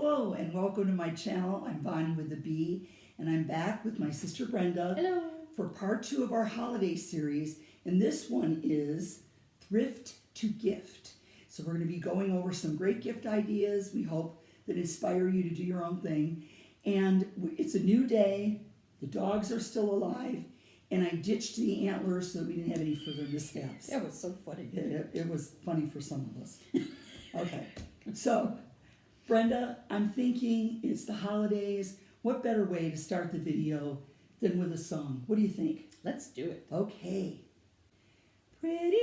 Hello and welcome to my channel. I'm Bonnie with the B, and I'm back with my sister Brenda. Hello. For part 2 of our holiday series, and this one is Thrift to Gift. So we're going to be going over some great gift ideas we hope that inspire you to do your own thing. And it's a new day, the dogs are still alive, and I ditched the antlers so that we didn't have any further mishaps. That was so funny. It was funny for some of us. Okay, so Brenda, I'm thinking it's the holidays. What better way to start the video than with a song? What do you think? Let's do it. Okay. Pretty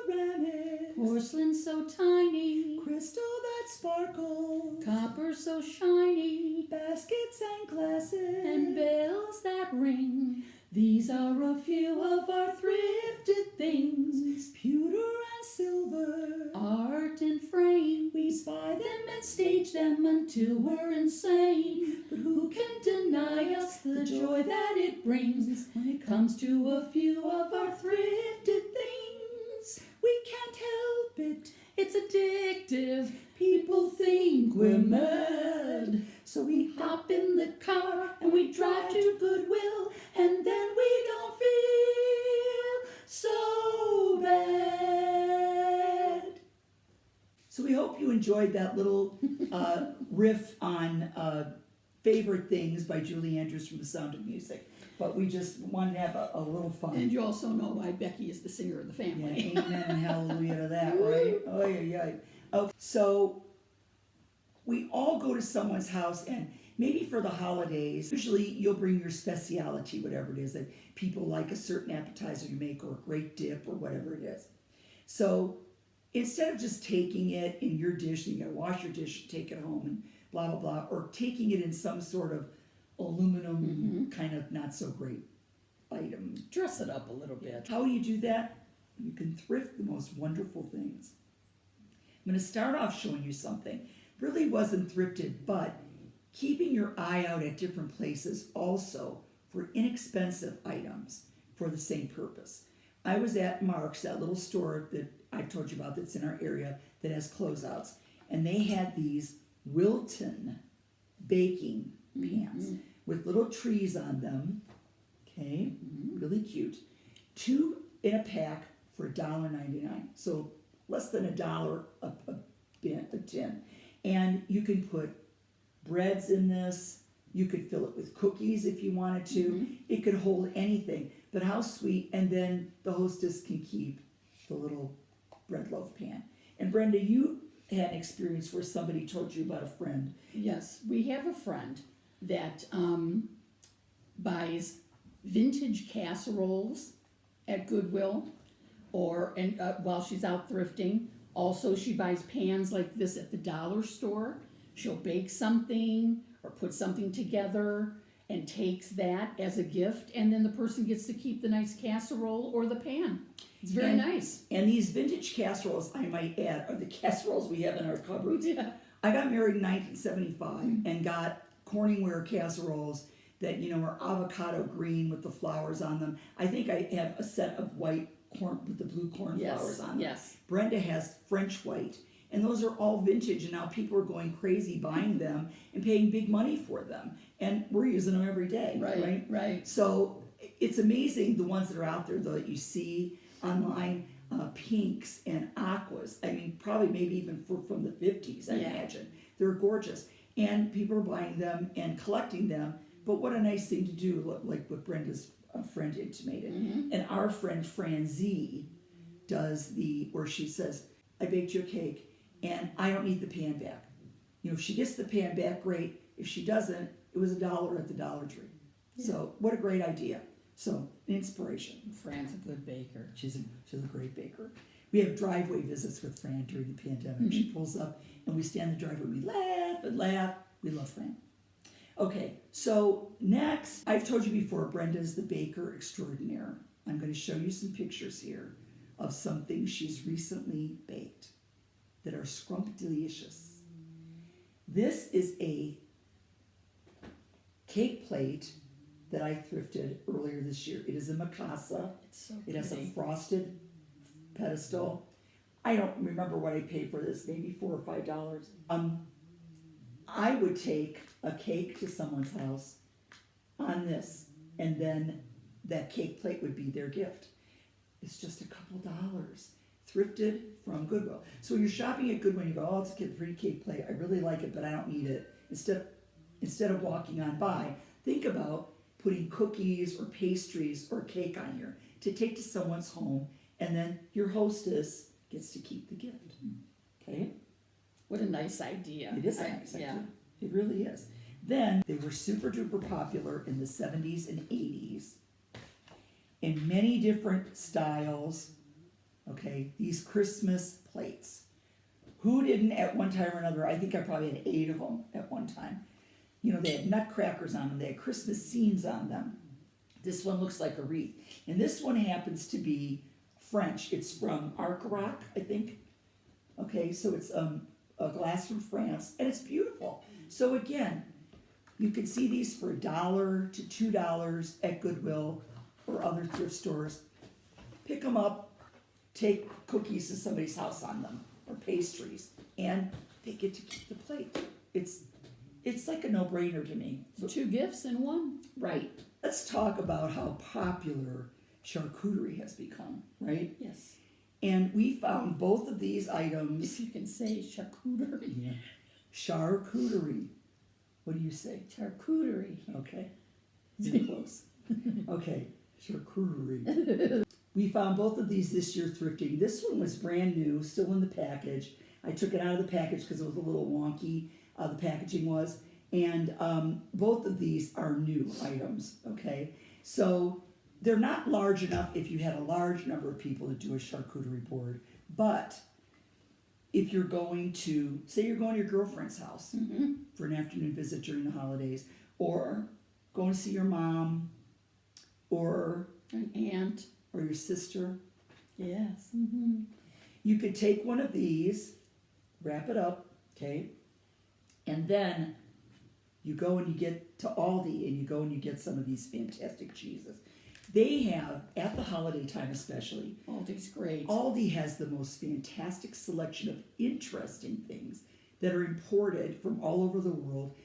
ceramics, Porcelain so tiny, crystal that sparkles, copper so shiny, baskets and glasses, and bells that ring. These are a few of our thrifted things. pewter and silver, Art and frame. we buy them Them and stage them until we're insane. But who can deny us the joy that it brings when it comes to a few of our thrifted things? we can't help it. It's addictive. People think we're mad. So we Hop in the car and we drive to Goodwill, and then we don't feel so bad. So we hope you enjoyed that little riff on favorite things by Julie Andrews from The Sound of Music. But we just wanted to have a little fun. And you also know why Becky is the singer of the Yeah, family. amen and hallelujah to that, right? Oh, yeah. Okay, so we all go to someone's house, and maybe for the holidays, usually you'll bring your speciality, whatever it is, that people like a certain appetizer you make, or a great dip, or whatever it is. So instead of just taking it in your dish, you gotta wash your dish, take it home, and blah, blah, blah, or taking it in some sort of aluminum kind of not so great item. Dress it up a little bit. How do you do that? You can thrift the most wonderful things. I'm going to start off showing you something. Really wasn't thrifted, but keeping your eye out at different places also for inexpensive items for the same purpose. I was at Mark's, that little store that I've told you about that's in our area that has closeouts, and they had these Wilton baking pans with little trees on them. Okay, really cute. 2 in a pack for $1.99. So less than $1 a tin. And you can put breads in this. You could fill it with cookies if you wanted to. It could hold anything. But how sweet. And then the hostess can keep the little bread loaf pan. And Brenda, you had an experience where somebody told you about a friend. Yes, we have a friend that buys vintage casseroles at Goodwill, and while she's out thrifting. Also, she buys pans like this at the dollar store. She'll bake something or put something together and takes that as a gift, and then the person gets to keep the nice casserole or the pan. It's very nice. And these vintage casseroles, I might add, are the casseroles we have in our cupboards. Yeah. I got married in 1975 and got Corningware casseroles that, are avocado green with the flowers on them. I think I have a set of white corn with the blue cornflowers on them. Yes. Brenda has French white, and those are all vintage, and now people are going crazy buying them and paying big money for them, and we're using them every day. Right. So it's amazing the ones that are out there though that you see online, pinks and aquas. I mean, probably maybe even from the 50s, I imagine. They're gorgeous, and people are buying them and collecting them. But what a nice thing to do, like what Brenda's friend intimated. And our friend Fran Z does where she says, I baked you a cake and I don't need the pan back. If she gets the pan back, great. If she doesn't, it was $1 at the Dollar Tree. So what a great idea. So an inspiration. Fran's a good baker. She's a great baker. We have driveway visits with Fran during the pandemic. She pulls up and we stand in the driveway. We laugh and laugh. We love Fran. Okay, so next, I've told you before, Brenda's the baker extraordinaire. I'm going to show you some pictures here of some things she's recently baked that are scrumptious. This is a cake plate that I thrifted earlier this year. It is a Mikasa. It's so It has a pretty. frosted pedestal. I don't remember what I paid for this, maybe $4 or $5. I would take a cake to someone's house on this, and then that cake plate would be their gift. It's just a couple dollars, thrifted from Goodwill. So when you're shopping at Goodwill, you go, oh, it's a pretty cake plate. I really like it, but I don't need it. Instead of walking on by, think about putting cookies or pastries or cake on here to take to someone's home, and then your hostess gets to keep the gift. Okay? What a nice idea. It is a nice idea. Yeah. It really is. Then they were super duper popular in the 70s and 80s in many different styles. Okay, these Christmas plates. Who didn't at one time or another? I think I probably had 8 of them at one time. You know, they had nutcrackers on them, they had Christmas scenes on them. This one looks like a wreath. And this one happens to be French. It's from Arcarac, I think. Okay, so it's a glass from France, and it's beautiful. So again, you can see these for $1 to $2 at Goodwill or other thrift stores. Pick them up, take cookies to somebody's house on them, or pastries, and they get to keep the plate. It's like a no-brainer to me. So, 2 gifts in one. right. Let's talk about how popular charcuterie has become, right? Yes. And we found both of these items. If you can say charcuterie. Yeah. Charcuterie. What do you say? Charcuterie. Okay. You're close. Okay. Charcuterie. We found both of these this year thrifting. This one was brand new, still in the package. I took it out of the package because it was a little wonky, the packaging was. And both of these are new items, okay? So they're not large enough if you had a large number of people to do a charcuterie board. But if you're going to, say you're going to your girlfriend's house for an afternoon visit during the holidays, or going to see your mom, or An aunt. or your sister, Yes. you could take one of these, wrap it up, okay, and then you go and you get to Aldi and you go and you get some of these fantastic cheeses. They have, at the holiday time especially, Aldi's great. Aldi has the most fantastic selection of interesting things that are imported from all over the world.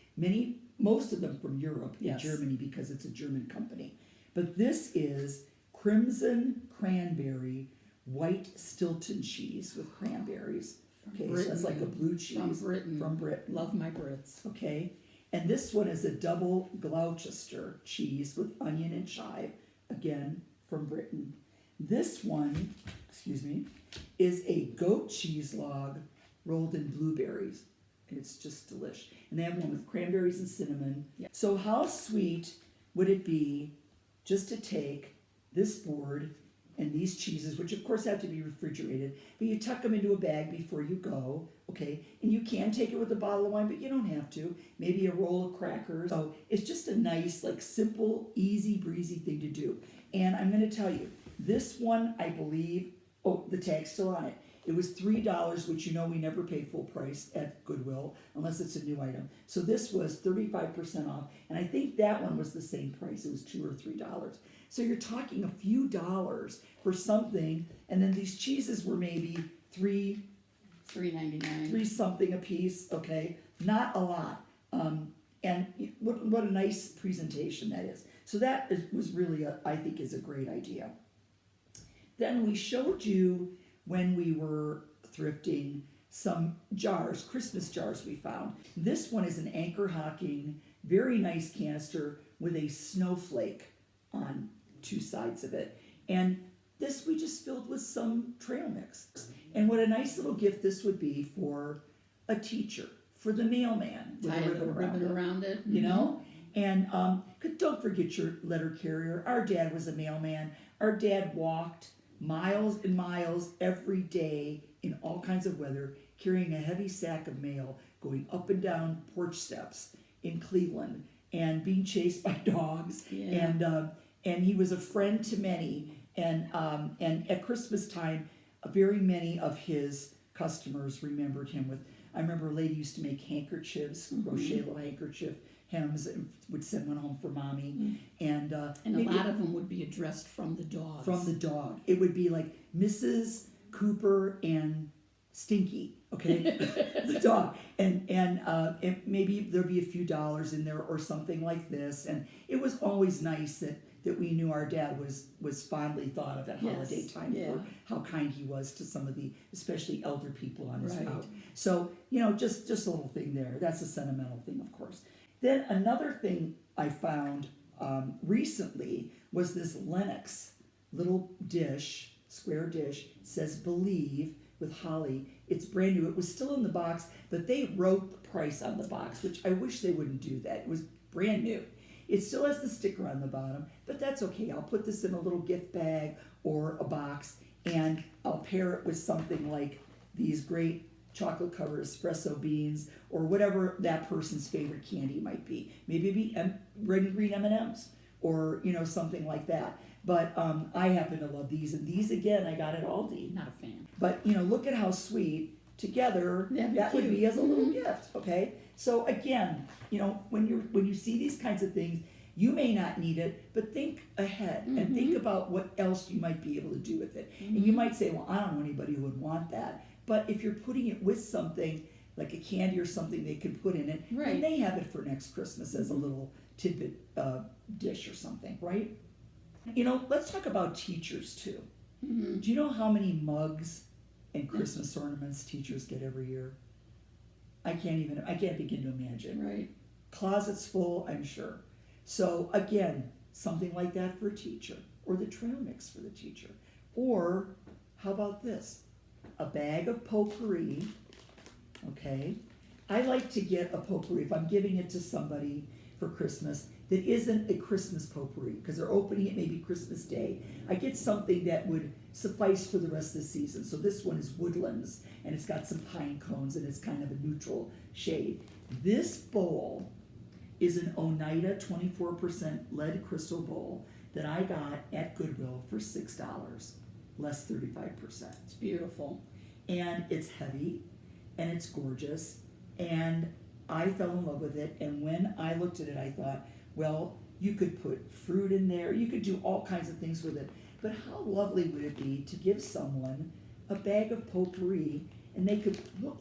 Most of them from Europe and Yes. Germany, because it's a German company. But this is crimson cranberry white Stilton cheese with cranberries. Okay, so that's like a blue cheese From Britain. From Britain. Love my Brits. Okay, and this one is a double Gloucester cheese with onion and chive, again from Britain. This one, is a goat cheese log rolled in blueberries. It's just delish. And they have one with cranberries and cinnamon. Yeah. So how sweet would it be just to take this board and these cheeses, which of course have to be refrigerated, but you tuck them into a bag before you go, okay? And you can take it with a bottle of wine, but you don't have to. Maybe a roll of crackers. So it's just a nice, like, simple, easy breezy thing to do. And I'm going to tell you, this one, I believe, the tag's still on it. It was $3, which you know we never pay full price at Goodwill unless it's a new item. So this was 35% off, and I think that one was the same price. It was $2 or $3. So you're talking a few dollars for something, and then these cheeses were maybe $3.99. $3 something a piece. Okay, not a lot. And what a nice presentation that is. So that was really, I think, is a great idea. Then we showed you, when we were thrifting, some jars, Christmas jars we found. This one is an anchor hocking, very nice canister with a snowflake on 2 sides of it. And this we just filled with some trail mix. And what a nice little gift this would be for a teacher, for the mailman with Tie a a ribbon around it. you know? And don't forget your letter carrier. Our dad was a mailman. Our dad walked miles and miles every day in all kinds of weather, carrying a heavy sack of mail, going up and down porch steps in Cleveland, and being chased by dogs. Yeah. And he was a friend to many. And at Christmas time, very many of his customers remembered him with. I remember a lady used to make handkerchiefs, crochet little handkerchief hems, and would send one home for mommy. And And a lot of them would be addressed from the dogs. from the dog. It would be like Mrs. Cooper and Stinky, okay, the dog, and maybe there'll be a few dollars in there or something like this. And it was always nice that we knew our dad was fondly thought of at Yes, holiday time yeah. for how kind he was to some of the, especially elder people on his Right. route. So, just a little thing there. That's a sentimental thing, of course. Then another thing I found recently was this Lennox little dish, square dish, says Believe with holly. It's brand new. It was still in the box, but they wrote the price on the box, which I wish they wouldn't do that. It was brand new. It still has the sticker on the bottom, but that's okay. I'll put this in a little gift bag or a box, and I'll pair it with something like these great chocolate covered espresso beans or whatever that person's favorite candy might be. Maybe it'd be red and green M&Ms or something like that. But I happen to love these, and these again I got at Aldi. Not a fan. But look at how sweet together That'd be that would cute. be as a little gift. Okay, so again, when you see these kinds of things, you may not need it, but think ahead and think about what else you might be able to do with it. And you might say, well, I don't know anybody who would want that. But if you're putting it with something like a candy or something they could put in it, Right. and they have it for next Christmas as a little tidbit dish or something, right? Let's talk about teachers too. Do you know how many mugs and Christmas ornaments teachers get every year? I can't begin to imagine. Right. Closets full, I'm sure. So again, something like that for a teacher, or the trail mix for the teacher. Or how about this? A bag of potpourri, okay? I like to get a potpourri if I'm giving it to somebody for Christmas that isn't a Christmas potpourri, because they're opening it maybe Christmas Day. I get something that would suffice for the rest of the season. So this one is Woodlands, and it's got some pine cones, and it's kind of a neutral shade. This bowl is an Oneida 24% lead crystal bowl that I got at Goodwill for $6, less 35%. It's beautiful. And it's heavy, and it's gorgeous, and I fell in love with it. And when I looked at it, I thought, well, you could put fruit in there, you could do all kinds of things with it, but how lovely would it be to give someone a bag of potpourri, and they could,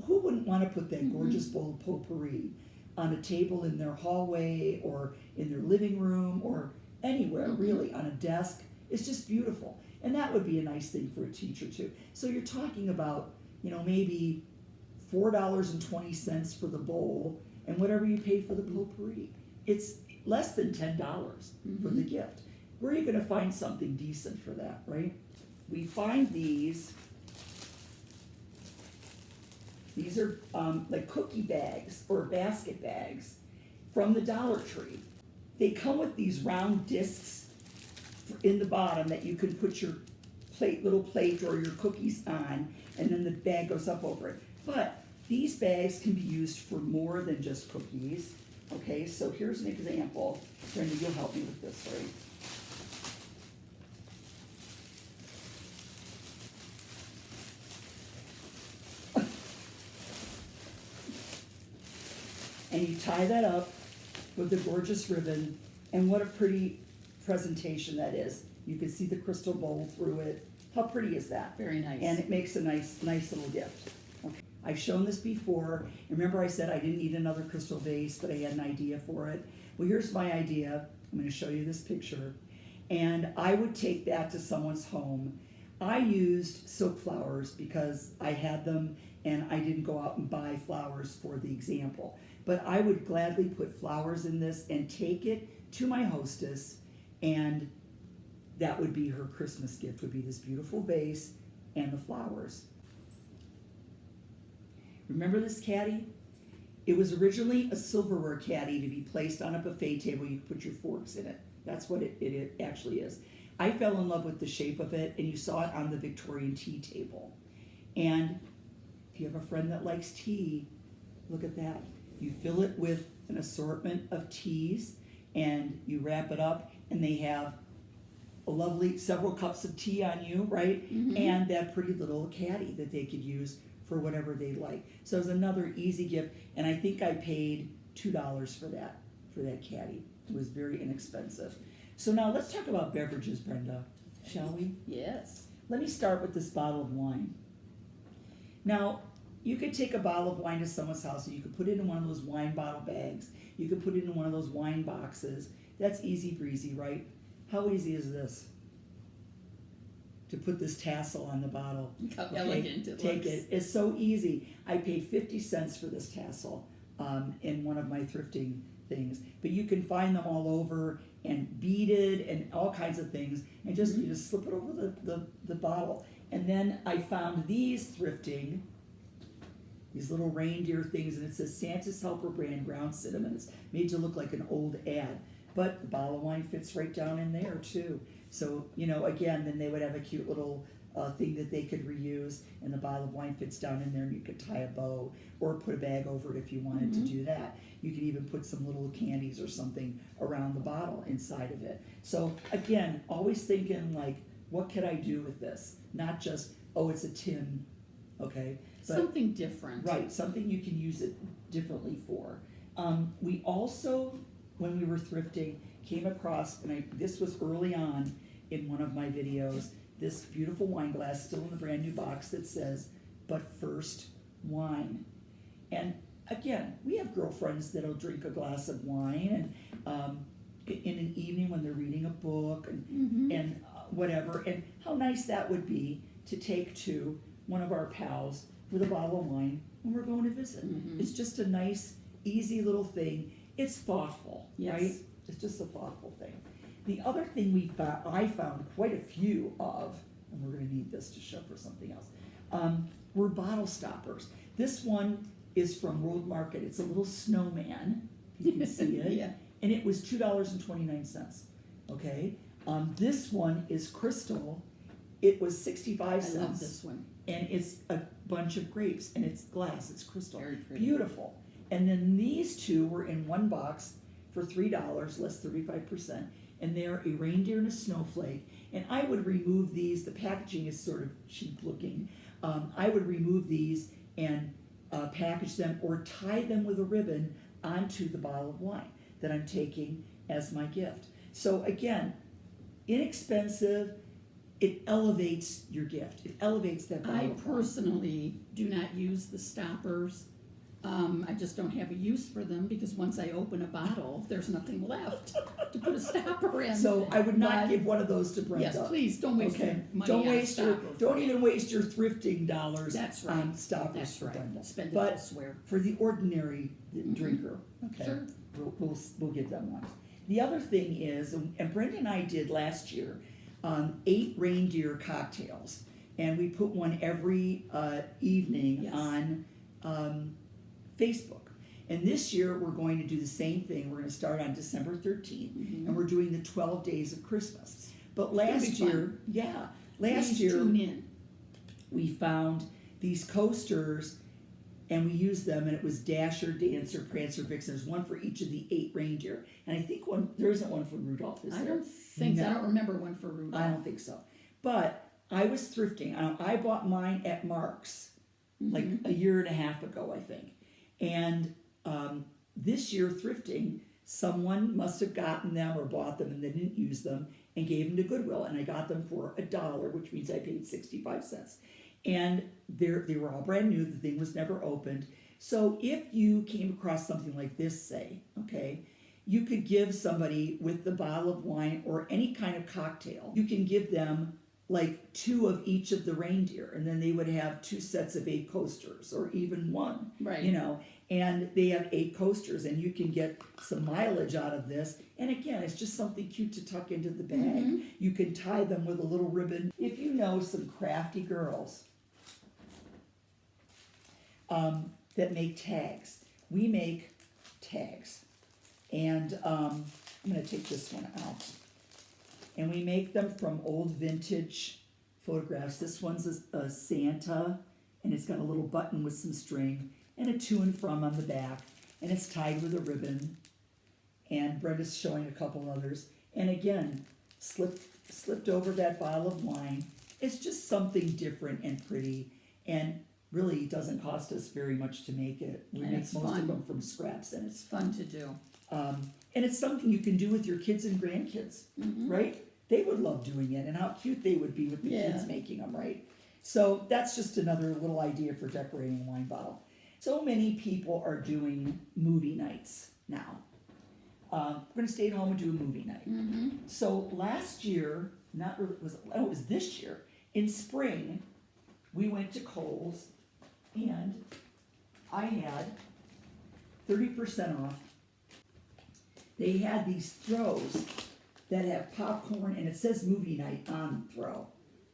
who wouldn't want to put that gorgeous bowl of potpourri on a table in their hallway or in their living room or anywhere, really, on a desk? It's just beautiful. And that would be a nice thing for a teacher too. So you're talking about, maybe $4.20 for the bowl, and whatever you pay for the potpourri. It's less than $10 for the gift. Where are you going to find something decent for that, right? We find these are like cookie bags or basket bags from the Dollar Tree. They come with these round discs in the bottom that you can put your little plate or your cookies on, and then the bag goes up over it. But these bags can be used for more than just cookies. Okay, so here's an example. Brenda, you'll help me with this, right? And you tie that up with the gorgeous ribbon, and what a pretty presentation that is. You can see the crystal bowl through it. How pretty is that? Very nice. And it makes a nice little gift. Okay. I've shown this before. Remember I said I didn't need another crystal vase, but I had an idea for it. Well, here's my idea. I'm going to show you this picture. And I would take that to someone's home. I used silk flowers because I had them and I didn't go out and buy flowers for the example. But I would gladly put flowers in this and take it to my hostess, and that would be her Christmas gift, would be this beautiful vase and the flowers. Remember this caddy? It was originally a silverware caddy to be placed on a buffet table. You could put your forks in it. That's what it actually is. I fell in love with the shape of it, and you saw it on the Victorian tea table. And if you have a friend that likes tea, look at that. You fill it with an assortment of teas, and you wrap it up, and they have a lovely several cups of tea on you, right? And that pretty little caddy that they could use for whatever they like. So it was another easy gift, and I think I paid $2 for that caddy. It was very inexpensive. So now let's talk about beverages, Brenda, shall we? Yes. Let me start with this bottle of wine. Now, you could take a bottle of wine to someone's house and you could put it in one of those wine bottle bags. You could put it in one of those wine boxes. That's easy breezy, right? How easy is this? To put this tassel on the bottle. How elegant it Take looks. it. It's so easy. I paid 50 cents for this tassel in one of my thrifting things. But you can find them all over and beaded and all kinds of things. And just you just slip it over the bottle. And then I found these thrifting, these little reindeer things, and it says Santa's Helper brand ground cinnamon. It's made to look like an old ad. But the bottle of wine fits right down in there too. So, again, then they would have a cute little thing that they could reuse, and the bottle of wine fits down in there, and you could tie a bow or put a bag over it if you wanted to do that. You could even put some little candies or something around the bottle inside of it. So, again, always thinking like, what could I do with this? Not just, oh, it's a tin, okay? But, Something different. right, something you can use it differently for. We also, when we were thrifting, came across, and this was early on in one of my videos, this beautiful wine glass still in the brand new box that says, but first wine. And again, we have girlfriends that'll drink a glass of wine and in an evening when they're reading a book and whatever. And how nice that would be to take to one of our pals with a bottle of wine when we're going to visit. It's just a nice, easy little thing. It's thoughtful, right? It's just a thoughtful thing. The other thing I found quite a few of, and we're going to need this to show for something else, were bottle stoppers. This one is from World Market. It's a little snowman. You can see it. Yeah. And it was $2.29. Okay. This one is crystal. It was 65 cents. I love this one. And it's a bunch of grapes, and it's glass. It's crystal. Very pretty. Beautiful. And then these two were in one box for $3, less 35%, and they're a reindeer and a snowflake. And I would remove these. The packaging is sort of cheap looking. I would remove these and package them or tie them with a ribbon onto the bottle of wine that I'm taking as my gift. So again, inexpensive. It elevates your gift. It elevates that bottle I of wine. personally do not use the stoppers. I just don't have a use for them because once I open a bottle, there's nothing left to put a stopper in. So I would not But- give one of those to Brenda. Yes, please don't waste your money Don't on waste your, stoppers. don't even waste your thrifting dollars That's right. on stoppers That's for right. Brenda. Spend it But elsewhere. for the ordinary drinker, okay, Sure. we'll give them one. The other thing is, and Brenda and I did last year, 8 reindeer cocktails, and we put one every evening Yes. on Facebook. And this year, we're going to do the same thing. We're going to start on December 13th, and we're doing the 12 days of Christmas. But gonna be last fun. year, last Please year, tune in. we found these coasters, and we used them, and it was Dasher, Dancer, Prancer, Vixen. There's one for each of the 8 reindeer. And I think there isn't one for Rudolph, is there? I don't think so. I No. don't remember one for Rudolph. I don't think so. But I was thrifting. I bought mine at Mark's like a year and a half ago, I think. And this year thrifting, someone must have gotten them or bought them and they didn't use them and gave them to Goodwill. And I got them for $1, which means I paid 65 cents. And they were all brand new. The thing was never opened. So if you came across something like this, say, okay, you could give somebody with the bottle of wine or any kind of cocktail, you can give them like 2 of each of the reindeer, and then they would have 2 sets of 8 coasters, or even one, Right. and they have 8 coasters, and you can get some mileage out of this. And again, it's just something cute to tuck into the bag. You can tie them with a little ribbon. If you know some crafty girls that make tags, we make tags. And I'm going to take this one out. And we make them from old vintage photographs. This one's a Santa, and it's got a little button with some string and a to and from on the back, and it's tied with a ribbon. And Brenda's showing a couple others. And again, slipped over that bottle of wine. It's just something different and pretty, and really doesn't cost us very much to make it. We And make it's most fun. of them from scraps, and It's fun to do. and it's something you can do with your kids and grandkids, right? They would love doing it, and how cute they would be with the Yeah. kids making them, right? So that's just another little idea for decorating a wine bottle. So many people are doing movie nights now. We're gonna stay at home and do a movie night. Mm-hmm. So last year, it was this year, in spring, we went to Kohl's and I had 30% off. They had these throws that have popcorn and it says movie night on the throw,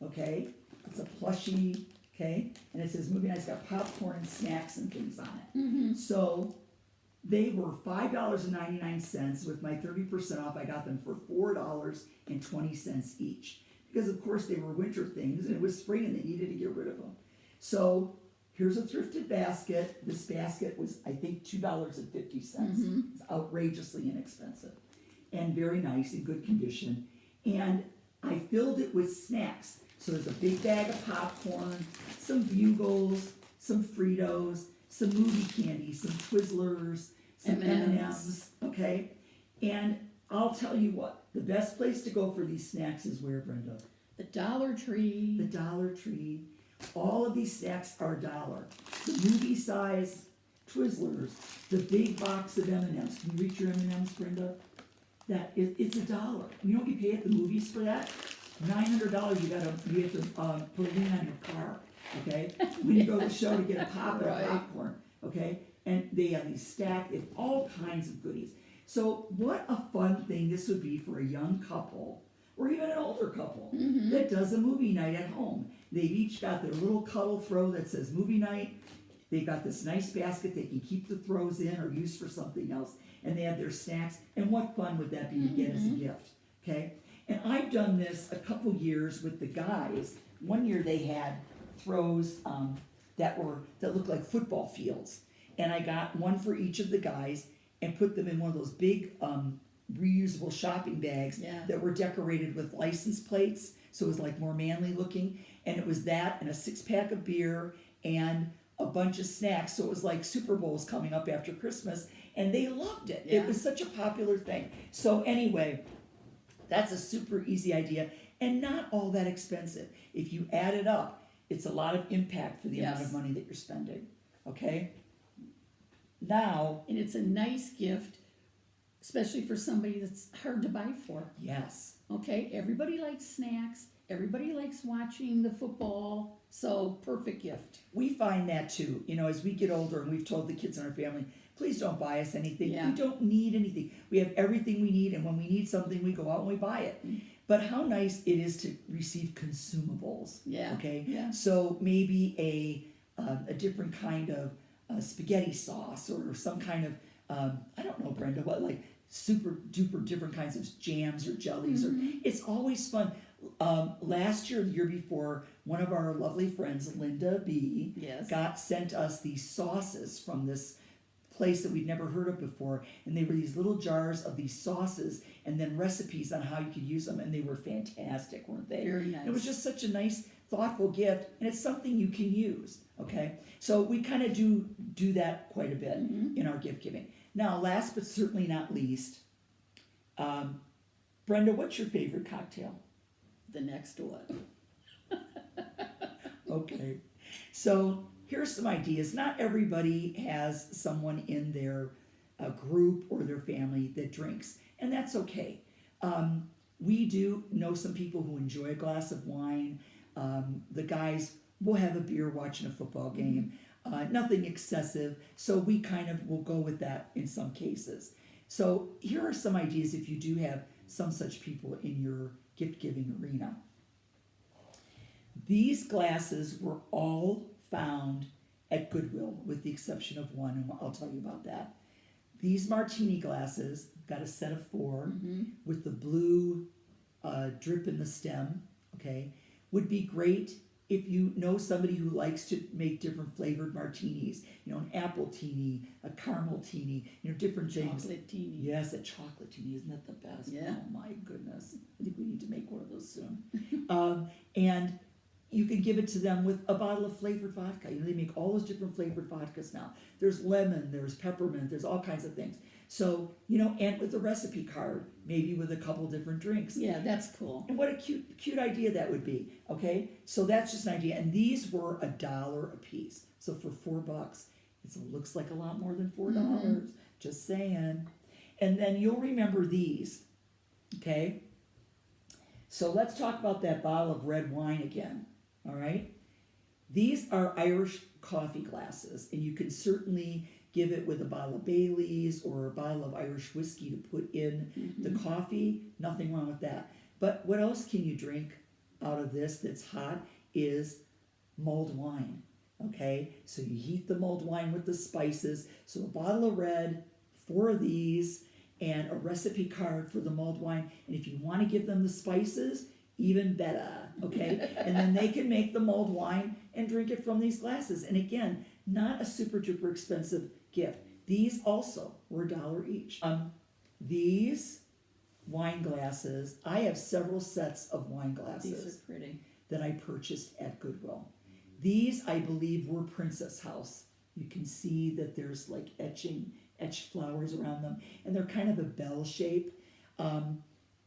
okay? It's a plushie, okay? And it says movie night, it's got popcorn and snacks and things on it. Mm-hmm. So they were $5.99. With my 30% off, I got them for $4.20 each. Because of course they were winter things and it was spring and they needed to get rid of them. So here's a thrifted basket. This basket was, I think, $2.50. Mm-hmm. It's outrageously inexpensive and very nice, in good condition. And I filled it with snacks. So there's a big bag of popcorn, some Bugles, some Fritos, some movie candy, some Twizzlers, some M&Ms, okay? And I'll tell you what, the best place to go for these snacks is where, Brenda? The Dollar Tree. The Dollar Tree. All of these snacks are $1. The movie size Twizzlers, the big box of M&Ms. Can you reach your M&Ms, Brenda? It's $1. You know what you pay at the movies for that? $900. You have to put a lien on your car, okay? When you go to the show to get a pop and Right. a popcorn, okay? And they have these stacked, they have all kinds of goodies. So what a fun thing this would be for a young couple, or even an older couple, Mm-hmm. that does a movie night at home. They've each got their little cuddle throw that says movie night. They've got this nice basket they can keep the throws in or use for something else. And they have their snacks. And what fun would that be to get as a gift, okay? And I've done this a couple years with the guys. One year they had throws that looked like football fields. And I got one for each of the guys and put them in one of those big reusable shopping bags Yeah. that were decorated with license plates. So it was like more manly looking. And it was that and a 6-pack of beer and a bunch of snacks. So it was like Super Bowl's coming up after Christmas. And they loved it. Yeah. It was such a popular thing. So anyway, that's a super easy idea and not all that expensive. If you add it up, it's a lot of impact for the amount Yes. of money that you're spending, okay? Now, And it's a nice gift, especially for somebody that's hard to buy for. yes, Okay, everybody likes snacks. Everybody likes watching the football. So perfect gift. we find that too. You know, as we get older and we've told the kids in our family, please don't buy us anything. Yeah. We don't need anything. We have everything we need, and when we need something, we go out and we buy it. But how nice it is to receive consumables. Yeah. Okay. Yeah. So maybe a different kind of spaghetti sauce or some kind of I don't know, Brenda, what, like super duper different kinds of jams or jellies or it's always fun. Last year, the year before, one of our lovely friends, Linda B, Yes. sent us these sauces from this place that we'd never heard of before, and they were these little jars of these sauces and then recipes on how you could use them, and they were fantastic, weren't they? Very nice. It was just such a nice, thoughtful gift, and it's something you can use, okay? So we kind of do that quite a bit in our gift giving. Now, last but certainly not least, Brenda, what's your favorite cocktail? The next one. Okay, so here's some ideas. Not everybody has someone in their group or their family that drinks, and that's okay. We do know some people who enjoy a glass of wine. The guys will have a beer watching a football game. Nothing excessive, so we kind of will go with that in some cases. So here are some ideas if you do have some such people in your gift-giving arena. These glasses were all found at Goodwill, with the exception of one, and I'll tell you about that. These Martini glasses, got a set of 4 with the blue drip in the stem, okay, would be great if you know somebody who likes to make different flavored martinis, you know, an apple teeny, a caramel teeny, you know, different things. Chocolate teeny. Yes, a chocolate teeny, isn't that the best? Yeah. Oh my goodness, I think we need to make one of those soon. And you can give it to them with a bottle of flavored vodka. You know, they make all those different flavored vodkas now. There's lemon, there's peppermint, there's all kinds of things. So, you know, and with a recipe card, maybe with a couple different drinks. Yeah, that's cool. And what a cute idea that would be. Okay, so that's just an idea. And these were $1 a piece. So for $4, it looks like a lot more than $4. Just saying. And then you'll remember these. Okay. So let's talk about that bottle of red wine again. All right. These are Irish coffee glasses, and you can certainly give it with a bottle of Bailey's or a bottle of Irish whiskey to put in the coffee. Nothing wrong with that. But what else can you drink out of this that's hot is mulled wine. Okay, so you heat the mulled wine with the spices. So a bottle of red, 4 of these, and a recipe card for the mulled wine. And if you want to give them the spices, even better. Okay, and then they can make the mulled wine and drink it from these glasses. And again, not a super duper expensive gift. These also were $1 each. These wine glasses, I have several sets of wine glasses. These are pretty. That I purchased at Goodwill. These, I believe, were Princess House. You can see that there's like etched flowers around them, and they're kind of a bell shape.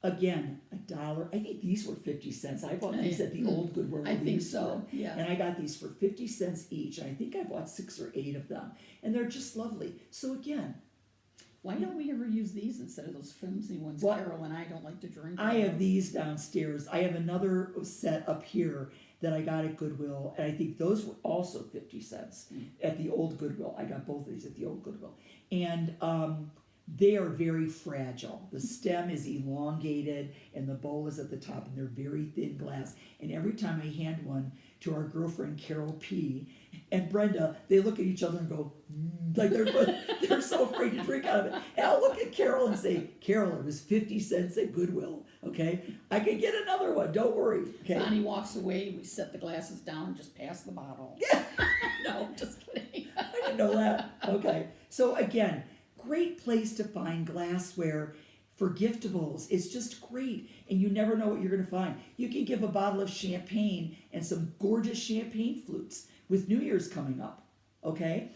Again, $1. I think these were 50 cents. I bought these at the old Goodwill. I think so, store, yeah. And I got these for 50 cents each. And I think I bought 6 or 8 of them, and they're just lovely. So again, why don't we ever use these instead of those flimsy ones? Well, Carol and I don't like to drink. I have these downstairs. I have another set up here that I got at Goodwill, and I think those were also 50 cents at the old Goodwill. I got both of these at the old Goodwill. And they are very fragile. The stem is elongated, and the bowl is at the top, and they're very thin glass. And every time I hand one to our girlfriend Carol P. and Brenda, they look at each other and go, like they're so afraid to drink out of it. And I'll look at Carol and say, Carol, it was 50 cents at Goodwill. Okay, I can get another one. Don't worry. Okay. Bonnie walks away. We set the glasses down and just pass the bottle. No, just kidding. I didn't know that. Okay, so again, great place to find glassware for giftables. It's just great, and you never know what you're going to find. You can give a bottle of champagne and some gorgeous champagne flutes with New Year's coming up. Okay,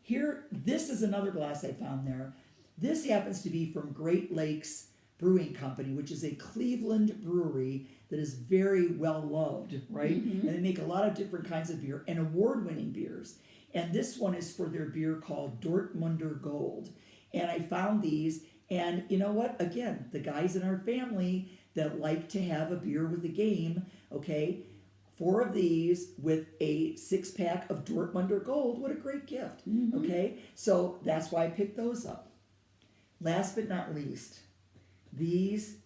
here, this is another glass I found there. This happens to be from Great Lakes Brewing Company, which is a Cleveland brewery that is very well loved, right? And they make a lot of different kinds of beer and award-winning beers. And this one is for their beer called Dortmunder Gold. And I found these, and you know what? Again, the guys in our family that like to have a beer with a game, okay? 4 of these with a 6-pack of Dortmunder Gold. What a great gift, okay? So that's why I picked those up. Last but not least, these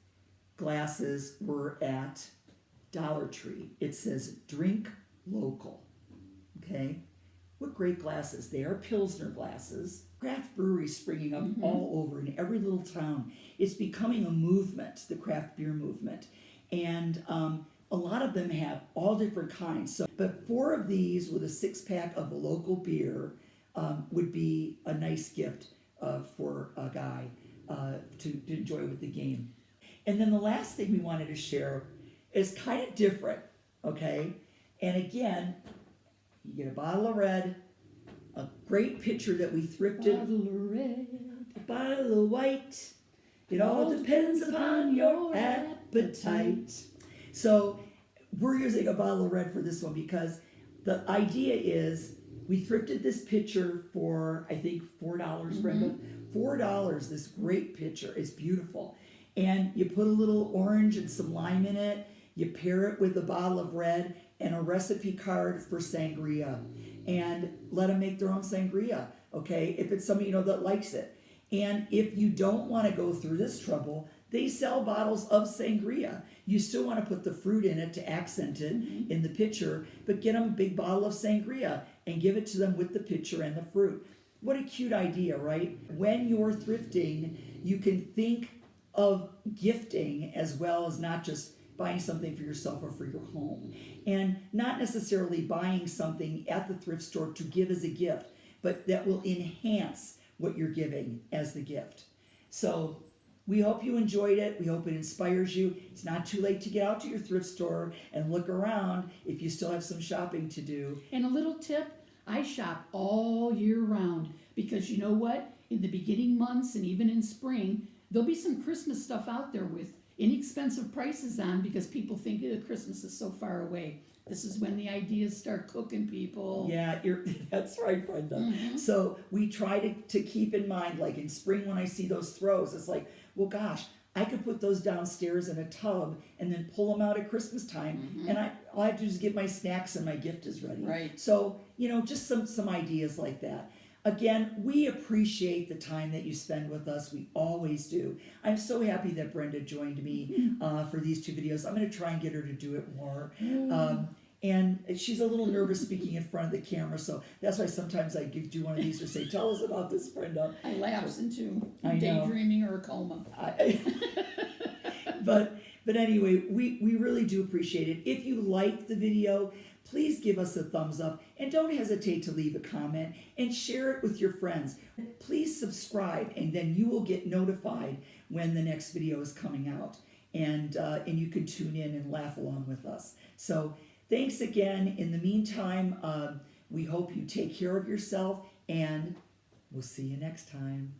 glasses were at Dollar Tree. It says drink local, okay? What great glasses. They are Pilsner glasses. Craft breweries springing up all over in every little town. It's becoming a movement, the craft beer movement. And a lot of them have all different kinds. So, but 4 of these with a 6-pack of a local beer would be a nice gift for a guy to enjoy with the game. And then the last thing we wanted to share is kind of different, okay? And again, you get a bottle of red, a great pitcher that we thrifted, Bottle of red, a bottle of white. It all depends upon your appetite. So we're using a bottle of red for this one because the idea is we thrifted this pitcher for, I think, $4, Brenda. $4, this great pitcher. It's beautiful. And you put a little orange and some lime in it. You pair it with a bottle of red and a recipe card for sangria. And let them make their own sangria, okay? If it's somebody you know that likes it. And if you don't want to go through this trouble, they sell bottles of sangria. You still want to put the fruit in it to accent it in the pitcher, but get them a big bottle of sangria and give it to them with the pitcher and the fruit. What a cute idea, right? When you're thrifting, you can think of gifting as well as not just buying something for yourself or for your home. And not necessarily buying something at the thrift store to give as a gift, but that will enhance what you're giving as the gift. So we hope you enjoyed it. We hope it inspires you. It's not too late to get out to your thrift store and look around if you still have some shopping to do. And a little tip, I shop all year round because you know what? in the beginning months and even in spring, there'll be some Christmas stuff out there with inexpensive prices on, because people think that Christmas is so far away. This is when the ideas start cooking, people. Yeah, that's right, Brenda. Mhm. So we try to keep in mind, like in spring when I see those throws, it's like, well, gosh, I could put those downstairs in a tub and then pull them out at Christmas time, and all I have to do is get my snacks and my gift is ready. Right. So, just some ideas like that. Again, we appreciate the time that you spend with us. We always do. I'm so happy that Brenda joined me for these 2 videos. I'm going to try and get her to do it more. And she's a little nervous speaking in front of the camera, so that's why sometimes I do one of these or say, tell us about this, Brenda. I lapse into I know. daydreaming or a coma. But anyway, we really do appreciate it. If you liked the video, please give us a thumbs up, and don't hesitate to leave a comment and share it with your friends. Please subscribe, and then you will get notified when the next video is coming out, and you can tune in and laugh along with us. So thanks again. In the meantime, we hope you take care of yourself, and we'll see you next time.